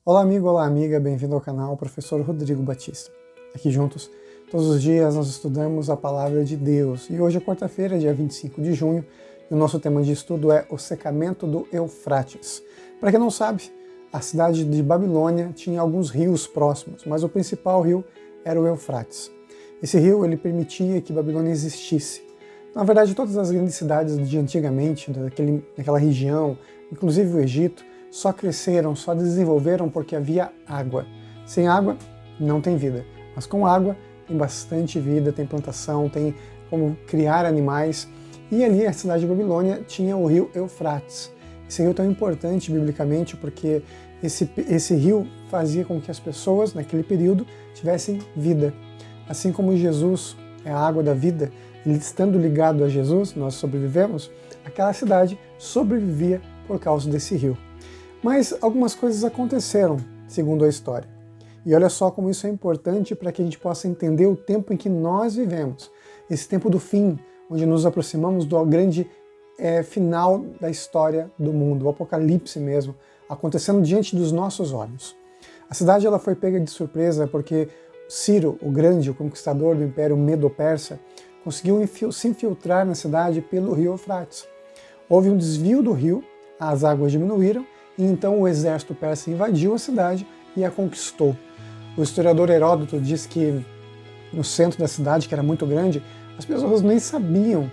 Olá amigo, olá amiga, bem-vindo ao canal Professor Rodrigo Batista. Aqui juntos, todos os dias nós estudamos a Palavra de Deus e hoje é quarta-feira, dia 25 de junho, e o nosso tema de estudo é o secamento do Eufrates. Para quem não sabe, a cidade de Babilônia tinha alguns rios próximos, mas o principal rio era o Eufrates. Esse rio ele permitia que Babilônia existisse. Na verdade, todas as grandes cidades de antigamente, daquela região, inclusive o Egito, só cresceram, só desenvolveram porque havia água. Sem água, não tem vida. Mas com água, tem bastante vida, tem plantação, tem como criar animais. E ali, a cidade de Babilônia tinha o rio Eufrates. Esse rio é tão importante biblicamente porque esse rio fazia com que as pessoas, naquele período, tivessem vida. Assim como Jesus é a água da vida, ele estando ligado a Jesus, nós sobrevivemos, aquela cidade sobrevivia por causa desse rio. Mas algumas coisas aconteceram, segundo a história. E olha só como isso é importante para que a gente possa entender o tempo em que nós vivemos. Esse tempo do fim, onde nos aproximamos do grande final da história do mundo, o apocalipse mesmo, acontecendo diante dos nossos olhos. A cidade ela foi pega de surpresa porque Ciro, o grande, o conquistador do Império Medo-Persa, conseguiu se infiltrar na cidade pelo rio Eufrates. Houve um desvio do rio, as águas diminuíram, e então o exército persa invadiu a cidade e a conquistou. O historiador Heródoto diz que no centro da cidade, que era muito grande, as pessoas nem sabiam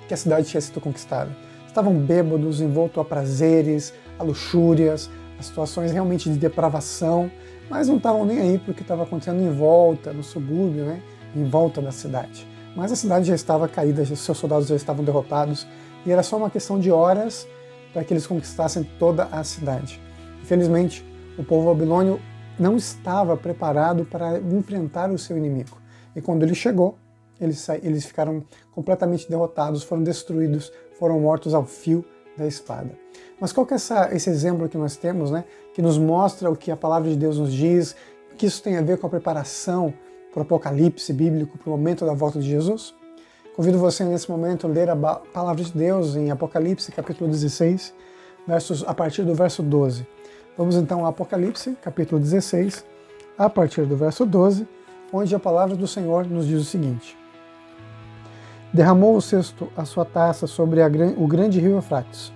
que a cidade tinha sido conquistada. Estavam bêbados, envoltos a prazeres, a luxúrias, a situações realmente de depravação, mas não estavam nem aí porque estava acontecendo em volta, no subúrbio, em volta da cidade. Mas a cidade já estava caída, seus soldados já estavam derrotados, e era só uma questão de horas para que eles conquistassem toda a cidade. Infelizmente, o povo babilônio não estava preparado para enfrentar o seu inimigo. E quando ele chegou, eles ficaram completamente derrotados, foram destruídos, foram mortos ao fio da espada. Mas qual que é esse exemplo que nós temos, que nos mostra o que a palavra de Deus nos diz, que isso tem a ver com a preparação para o apocalipse bíblico, para o momento da volta de Jesus? Convido você nesse momento a ler a palavra de Deus em Apocalipse, capítulo 16, a partir do verso 12. Vamos então a Apocalipse, capítulo 16, a partir do verso 12, onde a palavra do Senhor nos diz o seguinte: Derramou o cesto a sua taça sobre o grande rio Eufrates,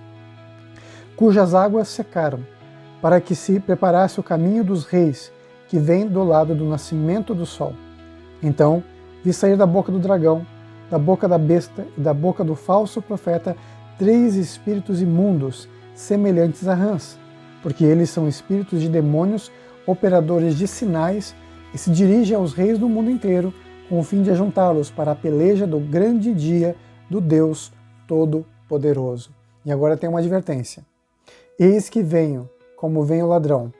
cujas águas secaram, para que se preparasse o caminho dos reis, que vem do lado do nascimento do sol. Então vi sair da boca do dragão, da boca da besta e da boca do falso profeta 3 espíritos imundos, semelhantes a rãs, porque eles são espíritos de demônios, operadores de sinais, e se dirigem aos reis do mundo inteiro, com o fim de ajuntá-los para a peleja do grande dia do Deus Todo-Poderoso. E agora tem uma advertência. Eis que venho, como vem o ladrão.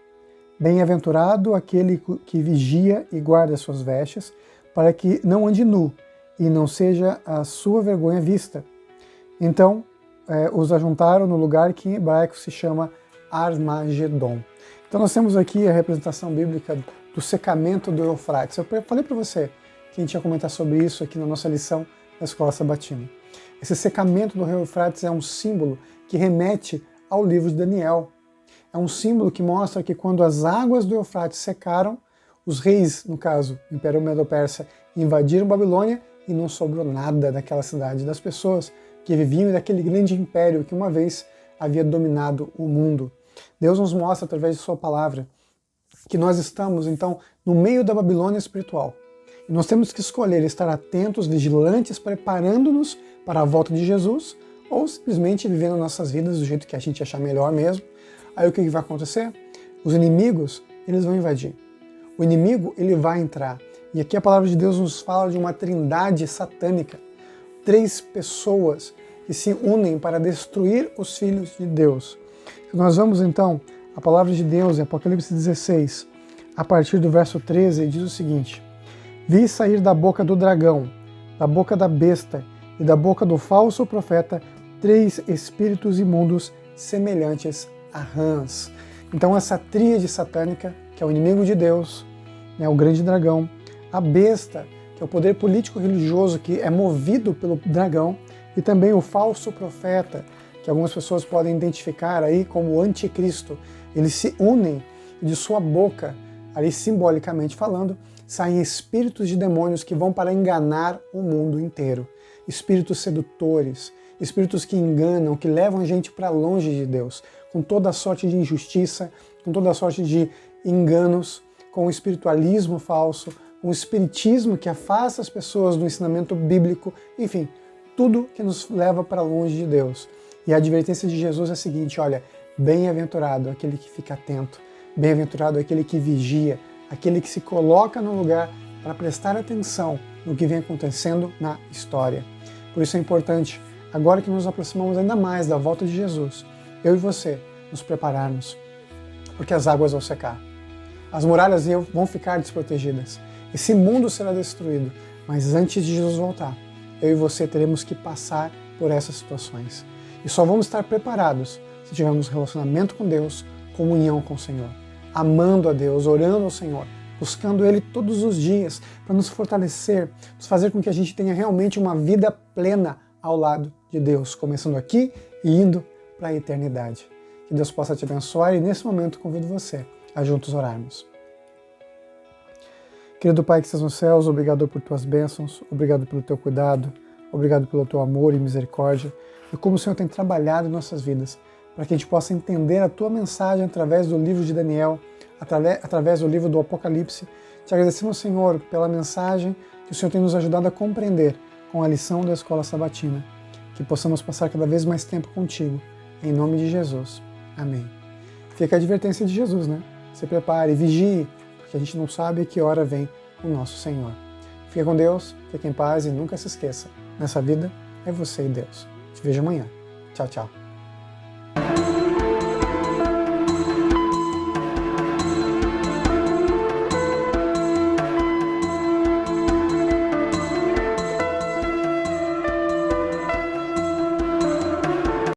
Bem-aventurado aquele que vigia e guarda suas vestes, para que não ande nu, e não seja a sua vergonha vista. Então, os ajuntaram no lugar que em hebraico se chama Armagedon. Então nós temos aqui a representação bíblica do secamento do Eufrates. Eu falei para você que a gente ia comentar sobre isso aqui na nossa lição da Escola Sabatina. Esse secamento do rio Eufrates é um símbolo que remete ao livro de Daniel. É um símbolo que mostra que quando as águas do Eufrates secaram, os reis, no caso, o Império Medo-Persa, invadiram Babilônia e não sobrou nada daquela cidade, das pessoas que viviam daquele grande império que uma vez havia dominado o mundo. Deus nos mostra, através de sua palavra, que nós estamos, então, no meio da Babilônia espiritual. E nós temos que escolher estar atentos, vigilantes, preparando-nos para a volta de Jesus, ou simplesmente vivendo nossas vidas do jeito que a gente achar melhor mesmo. Aí o que vai acontecer? Os inimigos, eles vão invadir. O inimigo, ele vai entrar. E aqui a palavra de Deus nos fala de uma trindade satânica. 3 pessoas que se unem para destruir os filhos de Deus. Nós vamos então, a palavra de Deus em Apocalipse 16, a partir do verso 13, diz o seguinte: Vi sair da boca do dragão, da boca da besta e da boca do falso profeta 3 espíritos imundos semelhantes a rãs. Então essa tríade satânica, que é o inimigo de Deus, o grande dragão, a besta, que é o poder político-religioso que é movido pelo dragão, e também o falso profeta, que algumas pessoas podem identificar aí como o anticristo. Eles se unem e de sua boca, ali simbolicamente falando, saem espíritos de demônios que vão para enganar o mundo inteiro. Espíritos sedutores, espíritos que enganam, que levam a gente para longe de Deus, com toda a sorte de injustiça, com toda a sorte de enganos, com o espiritualismo falso, com o espiritismo que afasta as pessoas do ensinamento bíblico, enfim, tudo que nos leva para longe de Deus. E a advertência de Jesus é a seguinte, olha, bem-aventurado aquele que fica atento, bem-aventurado aquele que vigia, aquele que se coloca no lugar para prestar atenção no que vem acontecendo na história. Por isso é importante, agora que nos aproximamos ainda mais da volta de Jesus, eu e você nos prepararmos, porque as águas vão secar. As muralhas vão ficar desprotegidas. Esse mundo será destruído, mas antes de Jesus voltar, eu e você teremos que passar por essas situações. E só vamos estar preparados se tivermos relacionamento com Deus, comunhão com o Senhor, amando a Deus, orando ao Senhor, buscando Ele todos os dias para nos fortalecer, nos fazer com que a gente tenha realmente uma vida plena ao lado de Deus, começando aqui e indo para a eternidade. Que Deus possa te abençoar e nesse momento convido você a juntos orarmos. Querido Pai que estás nos céus, obrigado por tuas bênçãos, obrigado pelo teu cuidado, obrigado pelo teu amor e misericórdia e como o Senhor tem trabalhado em nossas vidas para que a gente possa entender a tua mensagem através do livro de Daniel, através do livro do Apocalipse. Te agradecemos, Senhor, pela mensagem que o Senhor tem nos ajudado a compreender com a lição da Escola Sabatina, que possamos passar cada vez mais tempo contigo, em nome de Jesus. Amém. Fica a advertência de Jesus, né? Se prepare, vigie, porque a gente não sabe que hora vem o nosso Senhor. Fica com Deus, fique em paz e nunca se esqueça, nessa vida é você e Deus. Te vejo amanhã. Tchau, tchau.